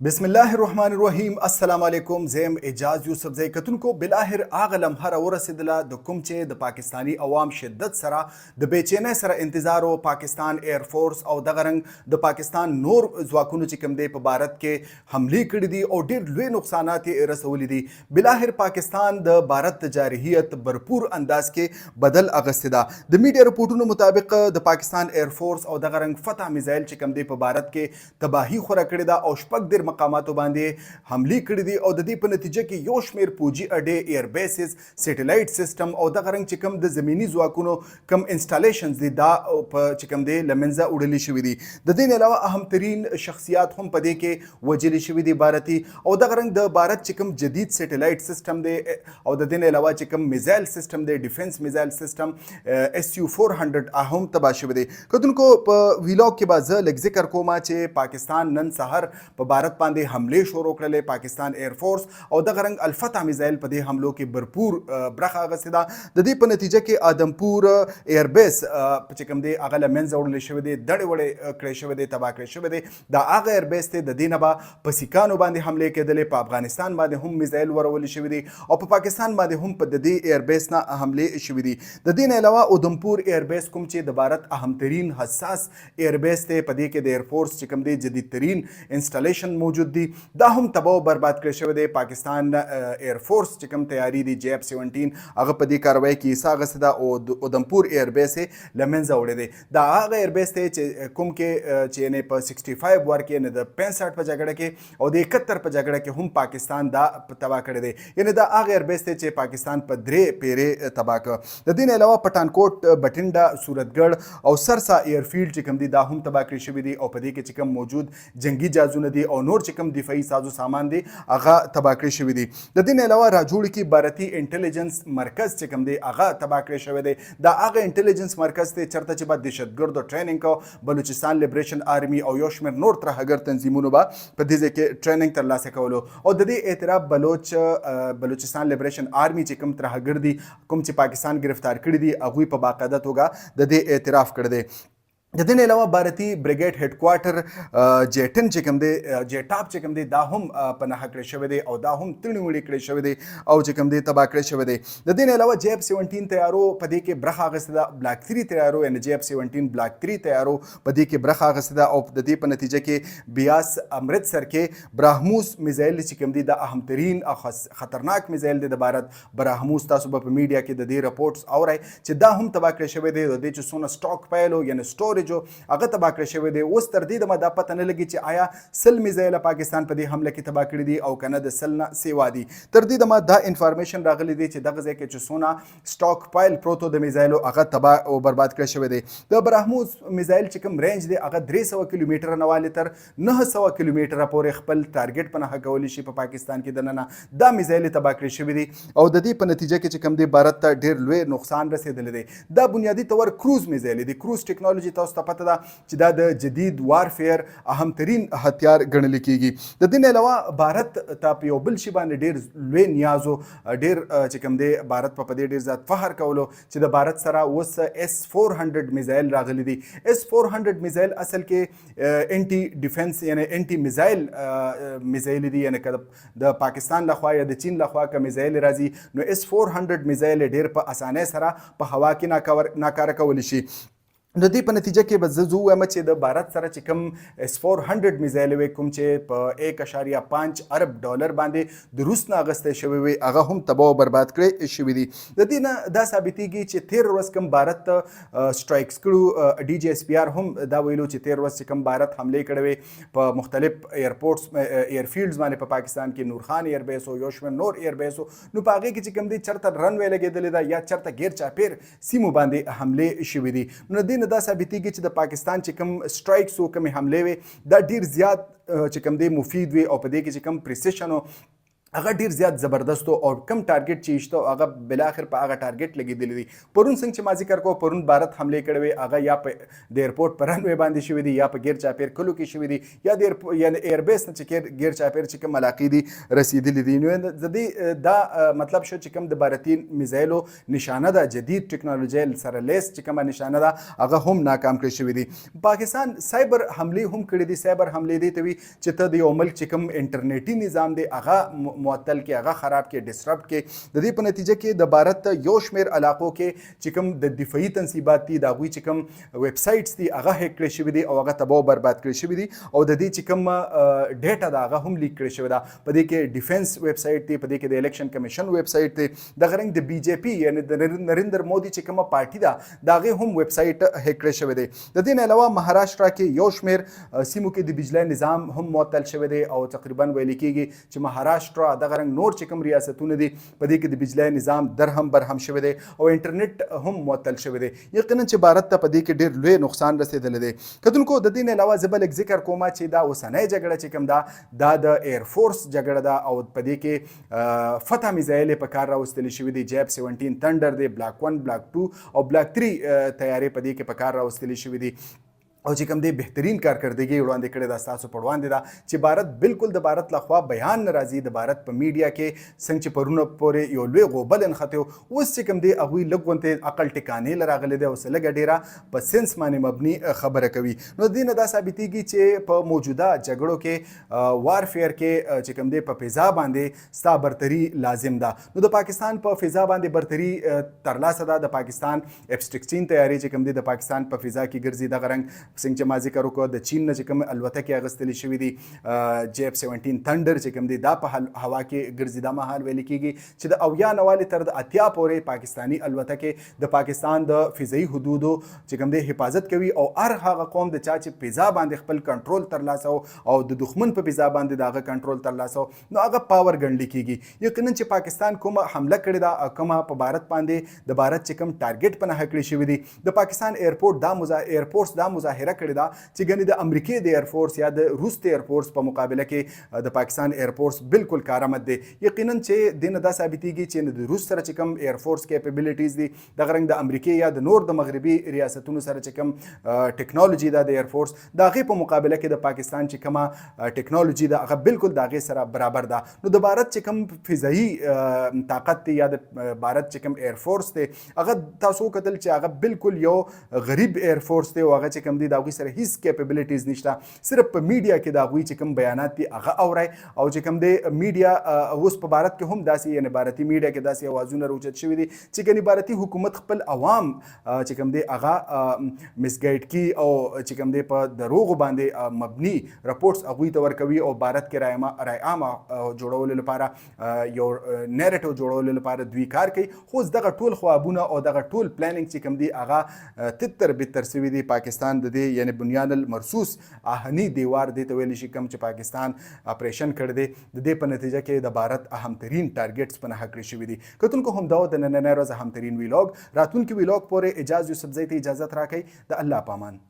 بسم الله الرحمن الرحیم. السلام علیکم. زم اجاز یوسفزی کتونکو بلاخر هغه لمحه ورسېدله د کوم چې د پاکستانی عوام شدت سره د بېچینۍ سره انتظار او پاکستان ایر فورس او دغه رنګ د پاکستان نور ځواکونو چې کوم دی په بھارت کې حملې کړي دي او ډېر لوی نقصانات یې رسولي دي. بلاخر پاکستان د بھارت د جارحیت برپور انداز کې بدل اغستې ده. د میډیا رپورټونو مطابق د پاکستان ایر فورس او دغه رنګ فتح میزایل چې کوم دی په بھارت کې تباهي خوره کړې ده او شپږ ډېر مقاماتو باندې حملې کړي دي او د دې په نتیجه کې یو شمېر پوجي اډې ایربیسز سیټلایټ سیسټم او دغه رنګ چې کوم د زمینی ځواکونو کوم انسټالیشنز دي دا په چې کوم دی له منځه وړلي شوي دي. د دې نه علاوه اهمترین شخصیات هم په دې کې وژلي شوي دي بھارتي او دغه رنګ د بھارت چې کوم جدید سیټلایټ سیسټم دی او د دې نه علاوه چې کوم میزایل سیسټم دی ډیفنس میزایل سیسټم SU-400 هم تباه شوی دی. کتونکو په ویلاګ کې به زه لږ ذکر کوم چې پاکستان نن سحر په بھارت باندې حملې شروع کړلې. پاکستان ایر فورس او دغه رنګ الفتح میزایل په دې حملو کې برپور برخه اخیستې ده. د دې په نتیجه کې آدمپور ایربیس چې کوم دی هغه له منځه وړلی شوی دی، دړې وړې کړی شوی دی، تباه کړی شوی دی. دا هغه ایربیس دی د دې نه به په سیکانو باندې حملې کېدلې، په افغانستان باندې هم میزایل ورولې شوي دي او په پاکستان باندې هم په د دې ایربیس نه حملې شوي دي. د دې نه علاوه آدمپور ایربیس کوم چې د بھارت اهمترین حساس ایربیس دی، په دې کې د ایر فورس چې کوم دی جدیدترین انسټالیشن موجود دی، دا هم تباه او برباد کړی شوی دی. پاکستان ایر فورس چې کوم تیاری دی JF-17 هغه په دې کاروایی کې حصه اخیستې ده او آدمپور ایربیس یې له منځه وړی دی. دا هغه ایربیس دی چې کوم کې چې یعنې په 65 وار کې یعنې د 65 په جګړه کې او د 71 په جګړه کې هم پاکستان دا تباه کړی دی. یعنې دا هغه ایربیس دی چې پاکستان په 3 پیرې تباه کړ. د دې نه علاوه پټانکوټ، بټنډه، صورتګړ او سرسا ایرفیلډ چې کوم دی دا هم تباه کړی شوي دي او په دې کې چې کوم موجود جنگي جهازونه دي او نور چې کوم دفاعي سازو سامان دی هغه تباه کړی شوي دي. د دې نه علاوه راجوړ کې بھارتي انټیلیجنس مرکز چې کوم دی هغه تباه کړی شوی دی. دا هغه انټیلیجنس مرکز دی چېرته چې به دهشتګردو ټریننګ کو، بلوچستان لیبریشن آرمي او یو شمېر نور ترهګر تنظیمونو به په دې ځای کې ټریننګ ترلاسه کولو او د دې اعتراف بلوچستان لیبریشن آرمي چې کوم ترهګر دي، کوم چې پاکستان گرفتار کړي دي، هغوی په باقاعده توګه د دې اعتراف کړی دی. د دې نه علاوه بھارتي بریګیډ هډ کوارټر J-10 چې کوم دی، J-ټاپ چې کوم دی، دا هم په نښه کړی شوی دی او دا هم تڼې وړې کړی شوی دی او چې کوم دی تباه کړی شوی دی. د دې نه علاوه JF-17 تیارو په دې کې برخه اخیستې ده. بلاک 3 تیارو یعنې JF-17 بلاک 3 تیارو په دې کې برخه اخیستې ده او د دې په نتیجه کې بیاس امرتسر کې براهموس میزایل چې کوم دی دا اهمترین او خطرناک میزایل دی د بھارت. براهموس تاسو به په میډیا کې د دې رپورټس اورئ چې دا هم تباه کړی شوی دی. د دې چې څونه سټاک پایل یعنې سټور هغه تباه کړی شوی دی. اوس تر دې دمه دا پته نه لګي چې آیا 100 میزایله پاکستان په دې حمله کې تباه کړي دي او کنه د 100 نه سیوا دي. تر دې دمه دا انفارمیشن راغلی دی چې دغه ځای کې چې څونه سټاک پایل پروتو د میزایلو هغه تباه او برباد کړی شوی دی. د براهموس میزایل چې کوم رینج دی هغه 300 کیلومتره نه والي تر 900 کیلومتره پورې خپل ټارګټ په نښه کولی شي په پاکستان کې دننه دا میزایل تباه کړی شوي دي او د دې په نتیجه کې چې کوم دی بھارت ته ډېر لوی نقصان رسېدلی دی. دا بنیادي طور کروز میزایل دي. کروز ټیکنالوژي تاسو ته پته ده چې دا د جدید وارفیر اهمترین هتیار ګڼل کېږي. د دې نه علاوه بھارت ته په یو بل شي باندې ډېر لوی نیاز و، ډېر چې کوم دی بھارت په دې ډېر زیات فخر کولو چې د بھارت سره اوس S-400 میزایل راغلی دي. S-400 میزایل اصل کې انټي ډیفنس یعنې انټي میزایل میزایل دي، یعنې که د پاکستان لخوا یا د چین لخوا که میزایل راځي نو S-400 میزایل ډېر په اسانۍ سره په هوا کې ناکاره کولی شي. د دې په نتیجه کې به زه ووایم چې د بھارت سره چې کوم S-400 میزایل وي کوم چې په 1.5 ارب ډالر باندې د روس نه اخیستی شوی وي هغه هم تباه او برباد کړی شوي دي. د دې نه دا ثابتېږي چې تېر ورځ کوم بھارت سټرایکس کړو DGSPR هم دا ویلو چې تېر ورځ چې کوم بھارت حملې کړې وې په مختلف ایرپورټس ایرفیلډز باندې په پاکستان کې نورخان ایربیس او یو شمېر نور ایربیس نو په هغې کې چې کوم دی چېرته رن وی لګېدلې ده یا چېرته غیر چاپیر سیمو باندې حملې شوي دي. نو د دا ثابتېږي چې د پاکستان چې کوم سټرایکس او کومې حملې وي دا ډېر زیات چې کوم دی مفید وي او په دې کې چې کوم پریسیشن هغه ډیر زیات زبردست او کم ټارګټ چې شته هغه بل اخر په هغه ټارګټ لګیدلی دی. پرون څنګه چې ما ذکر کو پرون بھارت حمله کړې وي هغه یا په د ایرپورټ پر رنوي باندې شوی دی یا په غیر چاپیر کلو کې شوی دی یا د یعنی ایربیس نه چې غیر چاپیر چې کوم علاقې دي رسیدلی دي. نو د دې دا مطلب شو چې کوم د بھارتي میزایلو نشانه ده جدید ټیکنالوژي سره لیس چې کومه نشانه ده هغه هم ناکام کړی شوی دی. پاکستان سایبر حمله هم کړې دي. سایبر حمله دی ته وی چې ته د یو ملک چې کوم انټرنیټي نظام دی هغه معطل کې هغه خراب کې ډسټربټ کې د دې په نتیجه کې د بھارت یو شمیر علاقو کې چې کوم د دفاعي تنصیبات دي د هغوی چې کوم ویب سایټس دي هغه هیک کړی شوي دي او هغه تباه او برباد کړی شوي دي او د دې چې کوم ډیټا ده هغه هم لیک کړی شوی ده. په دې کې ډیفنس ویب سایټ دی، په دې کې د الیکشن کمیشن ویب سایټ دی، دغه رنګ د بي جے پی یعنی د نریندر مودي چې کومه پارټي ده د هغې هم ویب سایټ هیک کړی شوی دی. د دې نه علاوه مهاراشټرا کې یو شمیر سیمو کې د بجلی نظام هم معطل شوی دی او تقریبا ویل کېږي چې مهاراشټرا دغه رنګ نور چې کوم ریاستونه دي په دې کې د بجلی نظام درهم برهم شوی دی او انټرنیټ هم معطل شوی دی. یقینا چې بھارت ته په دې کې ډېر لوی نقصان رسېدلی دی. کتونکو د دې نه علاوه زه به لږ ذکر کوم چې دا اوسنۍ جګړه چې کوم ده دا د ایرفورس جګړه ده او په دې کې فتح میزایل په کار راوستلی شوي دي. جیب 17 تندر دی، بلاک 1 بلاک 2 او بلاک 3 تیارې په دې کې په کار راوستلی شوي دي او چې کوم دی بهترین کارکردګي وړاندې کړې ده ستاسو په وړاندې ده چې بھارت بالکل د بھارت لخوا بیان نه راځي. د بھارت په میډیا کې څنګه چې پرونه پورې یو لوی غوبل نښتی و اوس چې کوم دی هغوی لږ غونتې عقل ټکانې له راغلی دی او څه لږه ډېره په سینس باندې مبني خبره کوي. نو د دې نه دا ثابتېږي چې په موجوده جګړو کې وارفیر کې چې کوم دی په فضا باندې ستا برتري لازم ده. نو د پاکستان په فضا باندې برتري ترلاسه ده. د پاکستان F-16 تیارې چې کوم دی د پاکستان په فضا کې ګرځي. دغه رنګ څنګه چې ما ذکر وکړو د چین نه چې کوم الوتکې اخیستلې شوي دي جیب 17 تندر چې کوم دی دا په هوا کې ګرځي. دا مهال ویل کېږي چې د 80 نوالې تر د 80 پورې پاکستاني الوتکې د پاکستان د فضایي حدودو چې کوم دی حفاظت کوي او هر هغه قوم د چا چې فضا باندې خپل کنټرول ترلاسه او د دښمن په فضا باندې د هغه کنټرول ترلاسه نو هغه پاور ګڼل کېږي. یقینا چې پاکستان کومه حمله کړې ده کومه په بھارت باندې د بھارت چې کوم ټارګټ په نښه کړی شوي دي د پاکستان ایرپورټس دا مظاهره کړې ده چې ګنې د امریکې د ایرفورس یا د روس د ایرفورس په مقابله کې د پاکستان ایرفورس بالکل کارآمد دی. یقینا چې دې نه دا ثابتېږي چې د روس سره چې کوم ایرفورس کیپبلیټیز دي دغه رنګ د امریکې یا د نور د مغربي ریاستونو سره چې کوم ټیکنالوژي ده د ایرفورس د هغې په مقابله کې د پاکستان چې کومه ټیکنالوژي ده هغه بالکل د هغې سره برابر ده. نو د بھارت چې کوم فضایي طاقت دی یا د بھارت چې کوم ایرفورس دی هغه تاسو وکتل چې هغه بالکل یو غریب ایرفورس دی او هغه چې کوم دی د هغوی سره هیڅ کیپبلیټیز نشته. صرف په میډیا کې د هغوی چې کوم بیانات دي هغه اورئ او چې کوم دی میډیا اوس په بھارت کې هم داسې یعنې بھارتي میډیا کې داسې اوازونه راوچت شوي دي چې ګنې بھارتي حکومت خپل عوام چې کوم دی هغه مسګایډ کي او چې کوم دی په دروغو باندې مبني رپورټس هغوی ته ورکوي او بھارت کې رای عامه جوړولو لپاره یو نیریټیو جوړولو لپاره دوی کار کوي. خو دغه ټول خوابونه او دغه ټول پلانینګ چې کوم دی هغه تتر بتر سوي دي. پاکستان د دې یعنی بنیان المرسوس آهنی دیوار دی ته ویلی شي کوم چې پاکستان اپریشن کړی دی د دې په نتیجه کې د بھارت اهمترین ټارګټس په نښه کړي شوي دي. کتونکو همدا د نننۍ ورځ اهمترین ویلاګ راتلونکي ویلاګ پورې اجاز یوسفزۍ ته اجازت راکړئ. د الله په امان.